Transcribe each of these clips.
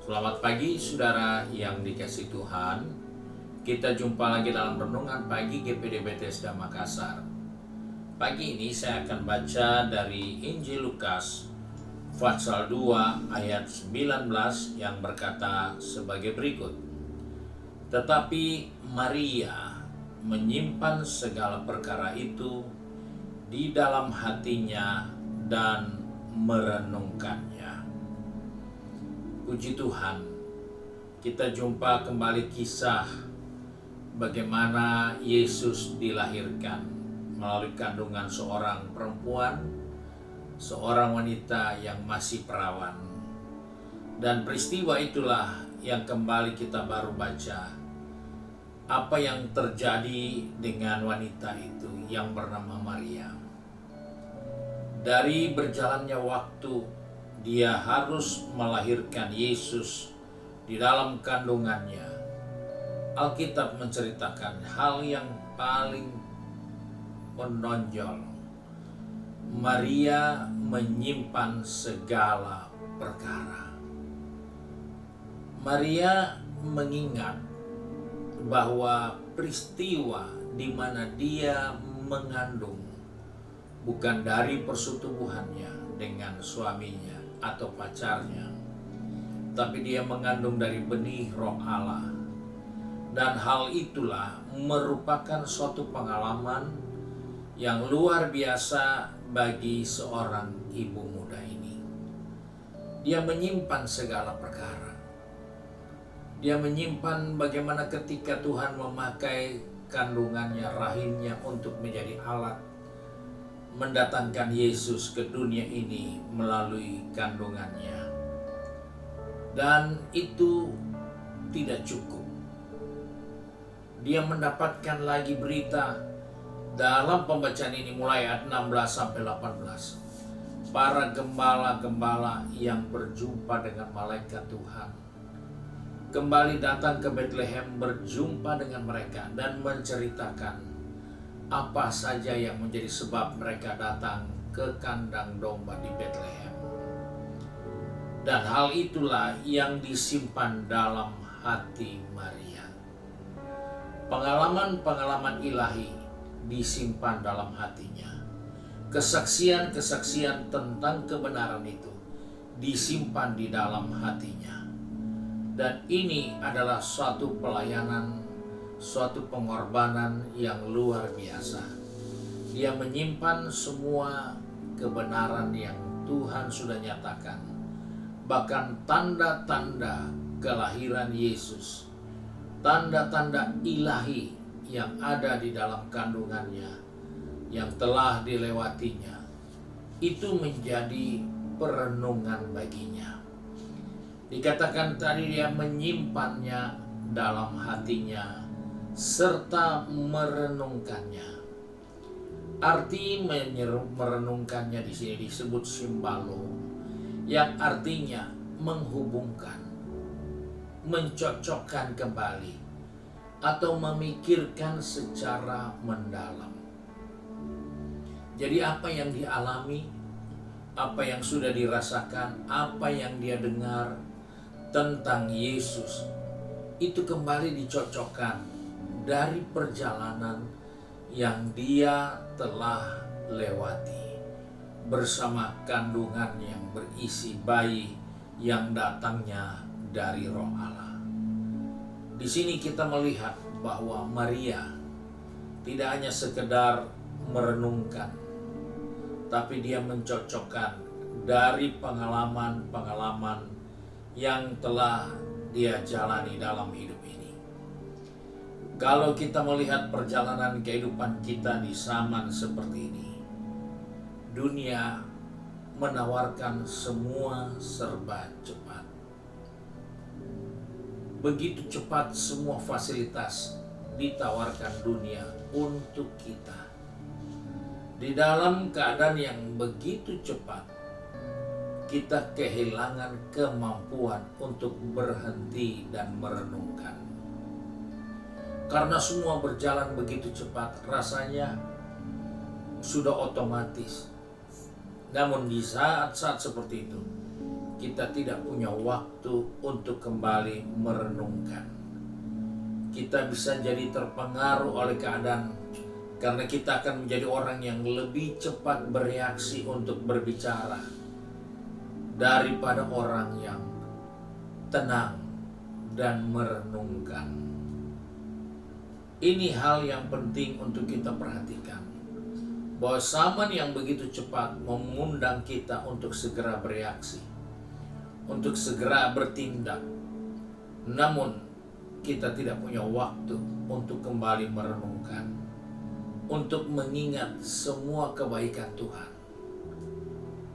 Selamat pagi saudara yang dikasihi Tuhan. Kita jumpa lagi dalam renungan pagi GPD Bethesda Makassar. Pagi ini saya akan baca dari Injil Lukas pasal 2 ayat 19 yang berkata sebagai berikut. Tetapi Maria menyimpan segala perkara itu di dalam hatinya dan merenungkannya. Puji Tuhan, kita jumpa kembali kisah bagaimana Yesus dilahirkan melalui kandungan seorang perempuan, seorang wanita yang masih perawan. Dan peristiwa itulah yang kembali kita baru baca. Apa yang terjadi dengan wanita itu yang bernama Maria. Dari berjalannya waktu, dia harus melahirkan Yesus di dalam kandungannya. Alkitab menceritakan hal yang paling menonjol. Maria menyimpan segala perkara. Maria mengingat bahwa peristiwa di mana dia mengandung bukan dari persetubuhannya dengan suaminya atau pacarnya, tapi dia mengandung dari benih Roh Allah. Dan hal itulah merupakan suatu pengalaman yang luar biasa bagi seorang ibu muda ini. Dia menyimpan segala perkara. Dia menyimpan bagaimana ketika Tuhan memakai kandungannya, rahimnya untuk menjadi alat mendatangkan Yesus ke dunia ini melalui kandungannya. Dan itu tidak cukup. Dia mendapatkan lagi berita dalam pembacaan ini mulai ayat 16 sampai 18. Para gembala-gembala yang berjumpa dengan malaikat Tuhan kembali datang ke Bethlehem berjumpa dengan mereka dan menceritakan apa saja yang menjadi sebab mereka datang ke kandang domba di Bethlehem. Dan hal itulah yang disimpan dalam hati Maria. Pengalaman-pengalaman ilahi disimpan dalam hatinya. Kesaksian-kesaksian tentang kebenaran itu disimpan di dalam hatinya. Dan ini adalah suatu pelayanan, suatu pengorbanan yang luar biasa. Dia menyimpan semua kebenaran yang Tuhan sudah nyatakan. Bahkan tanda-tanda kelahiran Yesus, tanda-tanda ilahi yang ada di dalam kandungannya, yang telah dilewatinya, itu menjadi perenungan baginya. Dikatakan tadi dia menyimpannya dalam hatinya serta merenungkannya. Arti merenungkannya di sini disebut simbalo, yang artinya menghubungkan, mencocokkan kembali, atau memikirkan secara mendalam. Jadi apa yang dialami, apa yang sudah dirasakan, apa yang dia dengar tentang Yesus, itu kembali dicocokkan dari perjalanan yang dia telah lewati bersama kandungan yang berisi bayi yang datangnya dari Roh Allah. Di sini kita melihat bahwa Maria tidak hanya sekedar merenungkan, tapi dia mencocokkan dari pengalaman-pengalaman yang telah dia jalani dalam hidup ini. Kalau kita melihat perjalanan kehidupan kita di zaman seperti ini, dunia menawarkan semua serba cepat. Begitu cepat semua fasilitas ditawarkan dunia untuk kita. Di dalam keadaan yang begitu cepat, kita kehilangan kemampuan untuk berhenti dan merenungkan. Karena semua berjalan begitu cepat, rasanya sudah otomatis. Namun di saat-saat seperti itu, kita tidak punya waktu untuk kembali merenungkan. Kita bisa jadi terpengaruh oleh keadaan karena kita akan menjadi orang yang lebih cepat bereaksi untuk berbicara daripada orang yang tenang dan merenungkan. Ini hal yang penting untuk kita perhatikan, bahwa zaman yang begitu cepat mengundang kita untuk segera bereaksi, untuk segera bertindak. Namun kita tidak punya waktu untuk kembali merenungkan, untuk mengingat semua kebaikan Tuhan.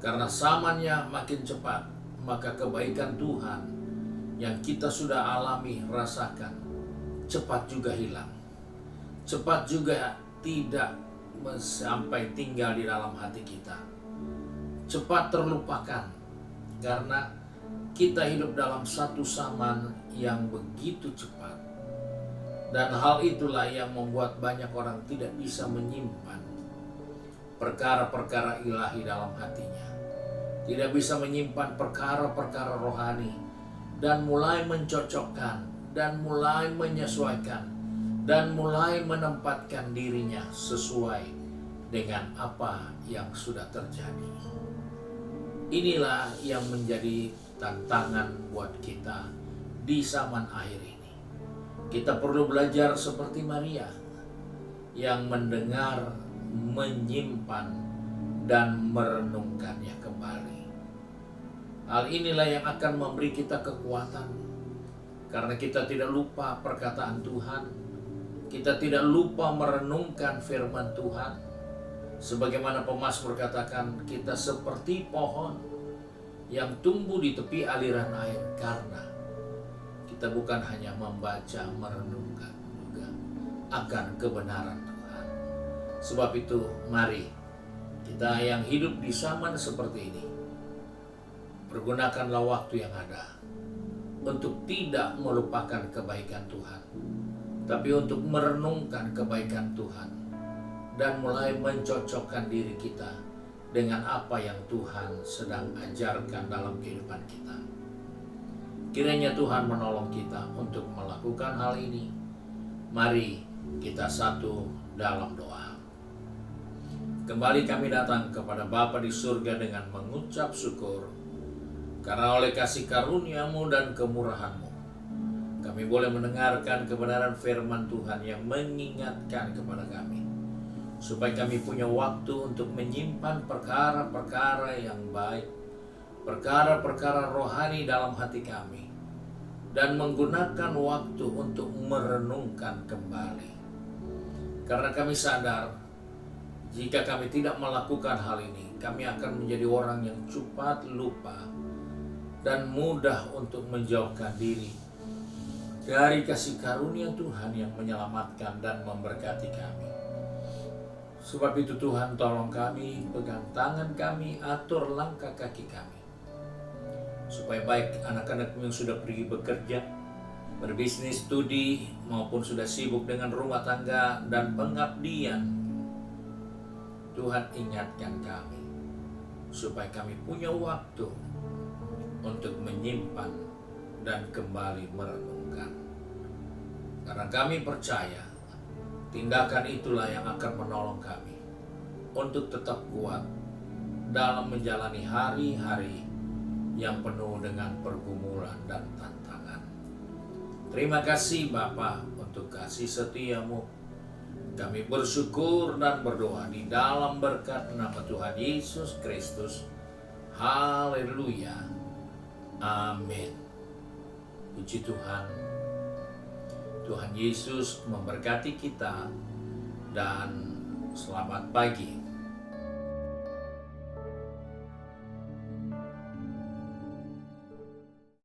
Karena zamannya makin cepat, maka kebaikan Tuhan yang kita sudah alami, rasakan, cepat juga hilang. Cepat juga tidak sampai tinggal di dalam hati kita. Cepat terlupakan, karena kita hidup dalam satu zaman yang begitu cepat. Dan hal itulah yang membuat banyak orang tidak bisa menyimpan perkara-perkara ilahi dalam hatinya. Tidak bisa menyimpan perkara-perkara rohani, dan mulai mencocokkan, dan mulai menyesuaikan, dan mulai menempatkan dirinya sesuai dengan apa yang sudah terjadi. Inilah yang menjadi tantangan buat kita di zaman akhir ini. Kita perlu belajar seperti Maria yang mendengar, menyimpan, dan merenungkannya kembali. Hal inilah yang akan memberi kita kekuatan, karena kita tidak lupa perkataan Tuhan, kita tidak lupa merenungkan firman Tuhan. Sebagaimana pemazmur katakan, kita seperti pohon yang tumbuh di tepi aliran air, karena kita bukan hanya membaca, merenungkan juga akan kebenaran Tuhan. Sebab itu, mari kita yang hidup di zaman seperti ini, pergunakanlah waktu yang ada untuk tidak melupakan kebaikan Tuhan, tapi untuk merenungkan kebaikan Tuhan dan mulai mencocokkan diri kita dengan apa yang Tuhan sedang ajarkan dalam kehidupan kita. Kiranya Tuhan menolong kita untuk melakukan hal ini. Mari kita satu dalam doa. Kembali kami datang kepada Bapa di surga dengan mengucap syukur, karena oleh kasih karunia-Mu dan kemurahan-Mu, kami boleh mendengarkan kebenaran firman Tuhan yang mengingatkan kepada kami, supaya kami punya waktu untuk menyimpan perkara-perkara yang baik, perkara-perkara rohani dalam hati kami, dan menggunakan waktu untuk merenungkan kembali. Karena kami sadar, jika kami tidak melakukan hal ini, kami akan menjadi orang yang cepat lupa dan mudah untuk menjauhkan diri dari kasih karunia Tuhan yang menyelamatkan dan memberkati kami. Sebab itu Tuhan, tolong kami, pegang tangan kami, atur langkah kaki kami, supaya baik anak-anak-Mu yang sudah pergi bekerja, berbisnis, studi, maupun sudah sibuk dengan rumah tangga dan pengabdian, Tuhan ingatkan kami, supaya kami punya waktu untuk menyimpan dan kembali merenungkan. Karena kami percaya, tindakan itulah yang akan menolong kami untuk tetap kuat dalam menjalani hari-hari yang penuh dengan pergumulan dan tantangan. Terima kasih Bapa untuk kasih setia-Mu. Kami bersyukur dan berdoa di dalam berkat nama Tuhan Yesus Kristus. Haleluya. Amin. Puji Tuhan. Tuhan Yesus memberkati kita dan selamat pagi.